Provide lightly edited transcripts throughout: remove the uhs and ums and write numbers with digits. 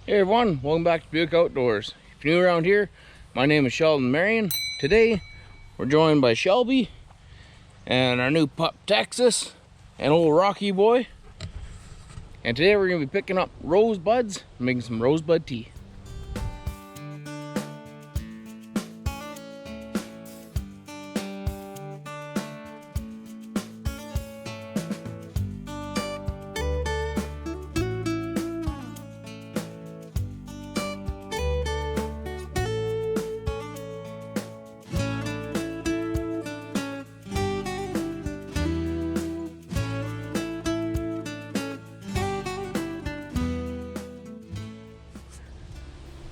Hey everyone, welcome back to Buick Outdoors. If you're new around here, my name is Sheldon Marion. Today, we're joined by Shelby and our new pup Texas and old Rocky boy. And today we're gonna be picking up rosebuds and making some rosebud tea.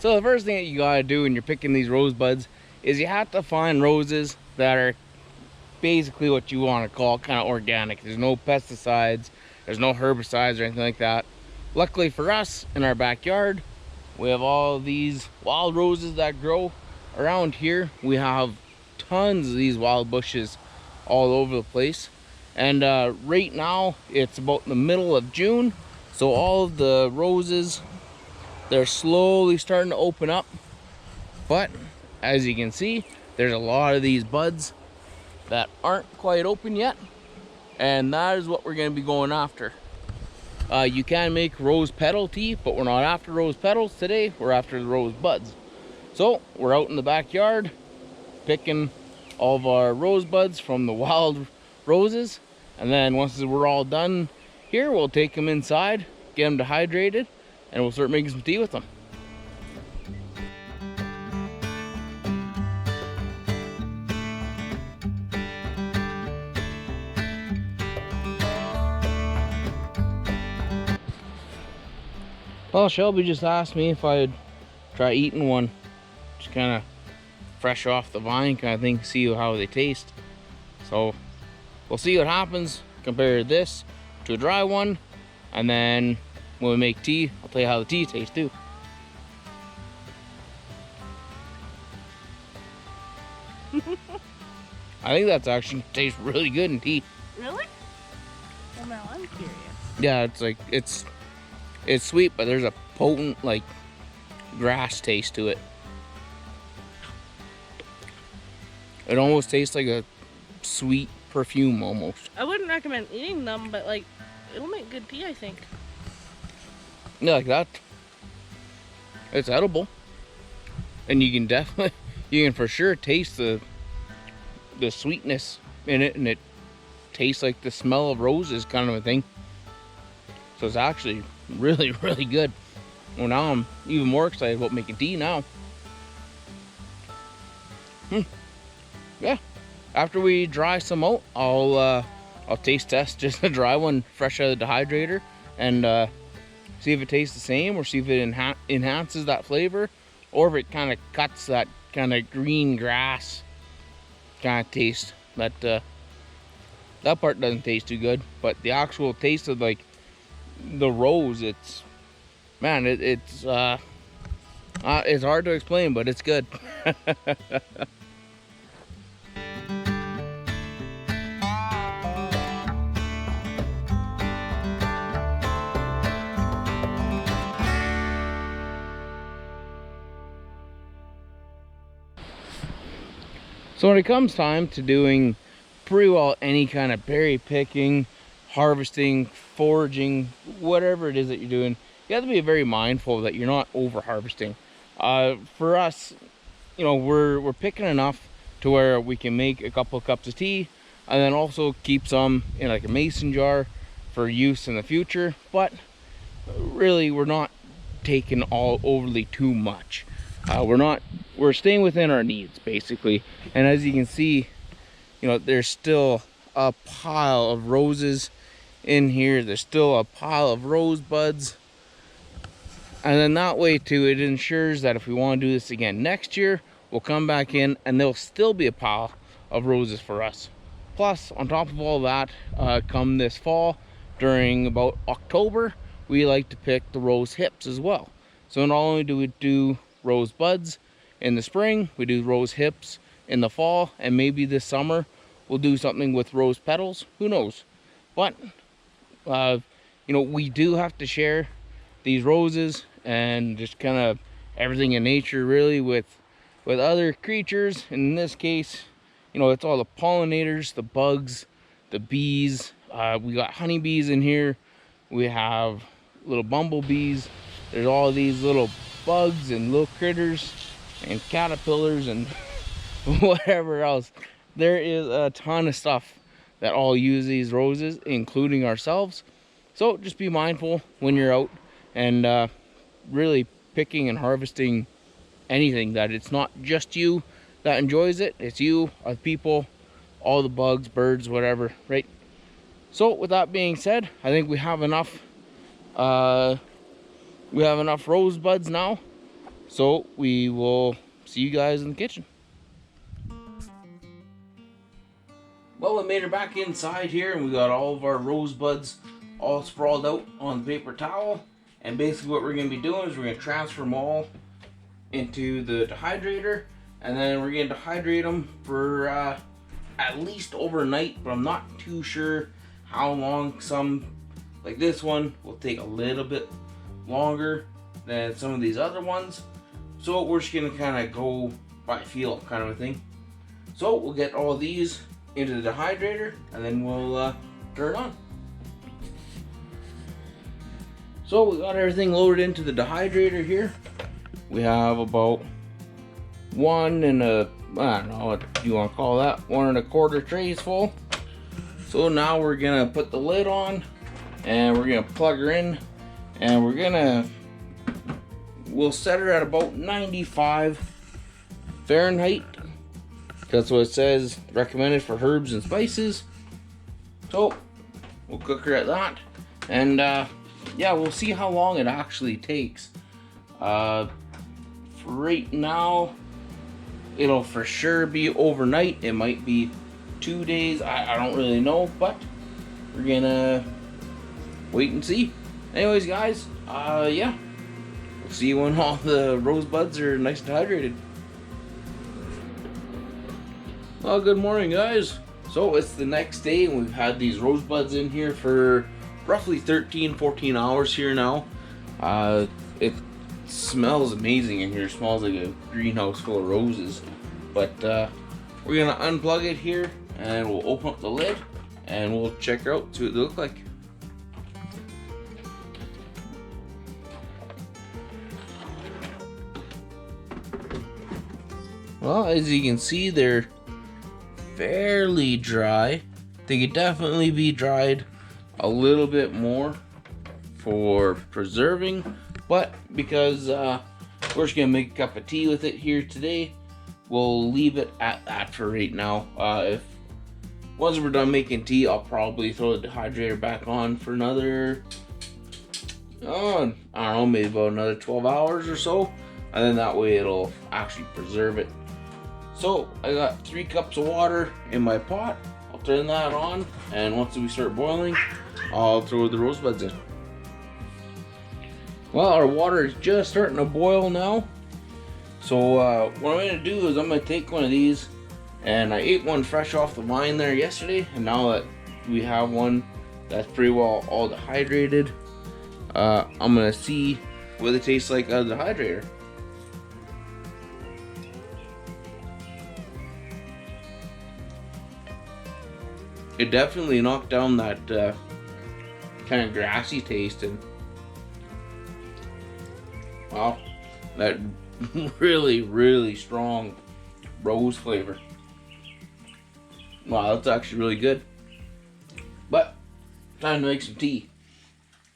So the first thing that you gotta do when you're picking these rosebuds is you have to find roses that are basically what you want to call kind of organic. There's no pesticides, there's no herbicides or anything like that. Luckily for us, in our backyard, we have all of these wild roses that grow around here. We have tons of these wild bushes all over the place. And right now, it's about the middle of June, so all of the roses, they're slowly starting to open up, but as you can see, there's a lot of these buds that aren't quite open yet, and that is what we're going to be going after. You can make rose petal tea, but we're not after rose petals today, we're after the rose buds. So we're out in the backyard picking all of our rosebuds from the wild roses, and then once we're all done here, we'll take them inside, get them dehydrated, and we'll start making some tea with them. Well, Shelby just asked me if I'd try eating one, just kind of fresh off the vine kind of thing, see how they taste. So we'll see what happens, compare this to a dry one, and then when we make tea, I'll tell you how the tea tastes too. I think that's actually tastes really good in tea. Really? Well, now I'm curious. Yeah, it's like it's sweet, but there's a potent like grass taste to it. It almost tastes like a sweet perfume almost. I wouldn't recommend eating them, but like, it'll make good tea, I think. Yeah, like that. It's edible, and you can for sure taste the sweetness in it, and it tastes like the smell of roses kind of a thing. So it's actually really, really good. Well, now I'm even more excited about making tea now. Yeah. After we dry some out, I'll taste test just a dry one fresh out of the dehydrator and see if it tastes the same, or see if it enhances that flavor, or if it kind of cuts that kind of green grass kind of taste. That part doesn't taste too good, but the actual taste of like the rose, it's hard to explain, but it's good. So when it comes time to doing pretty well any kind of berry picking, harvesting, foraging, whatever it is that you're doing, you have to be very mindful that you're not over harvesting. For us, you know, we're picking enough to where we can make a couple of cups of tea, and then also keep some in like a mason jar for use in the future. But really, we're not taking all overly too much. We're staying within our needs basically. And as you can see, you know, there's still a pile of roses in here. There's still a pile of rosebuds. And then that way too, it ensures that if we want to do this again next year, we'll come back in and there'll still be a pile of roses for us. Plus, on top of all that, come this fall, during about October, we like to pick the rose hips as well. So not only do we do rose buds in the spring, we do rose hips in the fall, and maybe this summer we'll do something with rose petals, who knows. But you know, we do have to share these roses and just kind of everything in nature, really, with other creatures. In this case, you know, it's all the pollinators, the bugs, the bees. We got honeybees in here. We have little bumblebees. There's all these little bugs and little critters and caterpillars and whatever else. There is a ton of stuff that all use these roses, including ourselves. So just be mindful when you're out and really picking and harvesting anything, that it's not just you that enjoys it, it's you, other people, all the bugs, birds, whatever, right? So with that being said, I think we have enough rosebuds now, so we will see you guys in the kitchen. Well, we made her back inside here, and we got all of our rosebuds all sprawled out on the paper towel. And basically what we're going to be doing is we're going to transfer them all into the dehydrator, and then we're going to dehydrate them for at least overnight, but I'm not too sure how long. Some, like this one, will take a little bit longer than some of these other ones. So we're just going to kind of go by feel kind of a thing. So we'll get all these into the dehydrator, and then we'll turn it on. So we got everything loaded into the dehydrator here. We have about I don't know what you want to call that, 1 1/4 trays full. So now we're gonna put the lid on, and we're gonna plug her in, and we'll set her at about 95 Fahrenheit. That's what it says, recommended for herbs and spices. So we'll cook her at that, and yeah, we'll see how long it actually takes. For right now, it'll for sure be overnight. It might be 2 days. I don't really know, but we're gonna wait and see. Anyways, guys, yeah, we'll see you when all the rosebuds are nice and hydrated. Well, good morning, guys. So it's the next day, and we've had these rosebuds in here for roughly 13-14 hours here now. It smells amazing in here. It smells like a greenhouse full of roses. But we're gonna unplug it here, and we'll open up the lid, and we'll check her out, see what they look like. Well, as you can see, they're fairly dry. They could definitely be dried a little bit more for preserving, but because we're just gonna make a cup of tea with it here today, we'll leave it at that for right now. If once we're done making tea, I'll probably throw the dehydrator back on for another, I don't know, maybe about another 12 hours or so, and then that way it'll actually preserve it. So I got 3 cups of water in my pot. I'll turn that on, and once we start boiling, I'll throw the rosebuds in. Well, our water is just starting to boil now. So what I'm going to do is I'm going to take one of these, and I ate one fresh off the vine there yesterday, and now that we have one that's pretty well all dehydrated, I'm going to see what it tastes like out of the dehydrator. It definitely knocked down that kind of grassy taste, and wow, that really strong rose flavor. Wow, that's actually really good. But time to make some tea.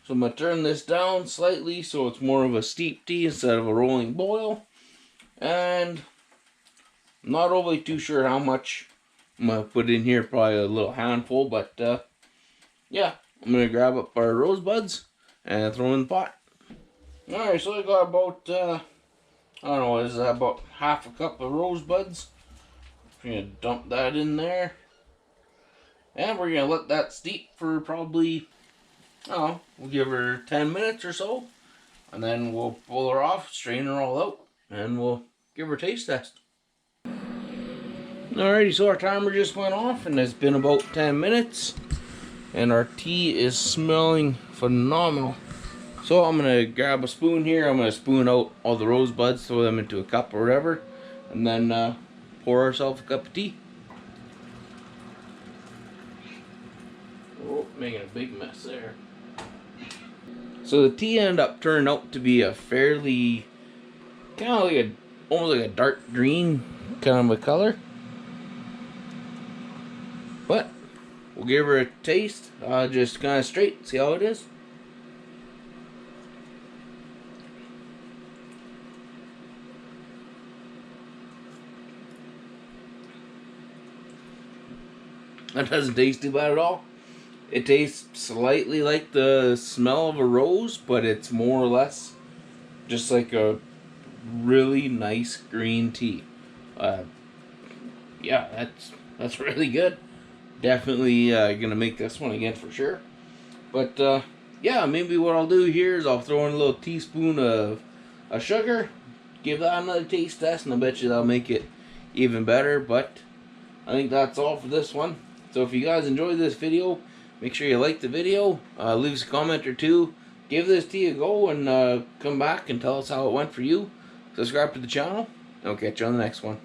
So I'm gonna turn this down slightly so it's more of a steep tea instead of a rolling boil. And I'm not overly too sure how much I'm gonna put in here, probably a little handful, but yeah, I'm gonna grab up our rosebuds and throw them in the pot. Alright, so I got about, I don't know, is that about half a cup of rosebuds. I'm gonna dump that in there. And we're gonna let that steep for probably, I don't know, we'll give her 10 minutes or so. And then we'll pull her off, strain her all out, and we'll give her a taste test. Alrighty, so our timer just went off, and it's been about 10 minutes, and our tea is smelling phenomenal. So I'm gonna grab a spoon here. I'm gonna spoon out all the rosebuds, throw them into a cup or whatever, and then pour ourselves a cup of tea. Oh, making a big mess there. So the tea ended up turning out to be a fairly kind of like almost like a dark green kind of a color, but we'll give her a taste, just kind of straight, see how it is. That doesn't taste too bad at all. It tastes slightly like the smell of a rose, but it's more or less just like a really nice green tea. Yeah, that's really good. Definitely gonna make this one again for sure. But yeah, maybe what I'll do here is I'll throw in a little teaspoon of sugar, give that another taste test, and I bet you that'll make it even better. But I think that's all for this one. So if you guys enjoyed this video, make sure you like the video, leave us a comment or two, give this tea a go, and come back and tell us how it went for you. Subscribe to the channel, and I'll catch you on the next one.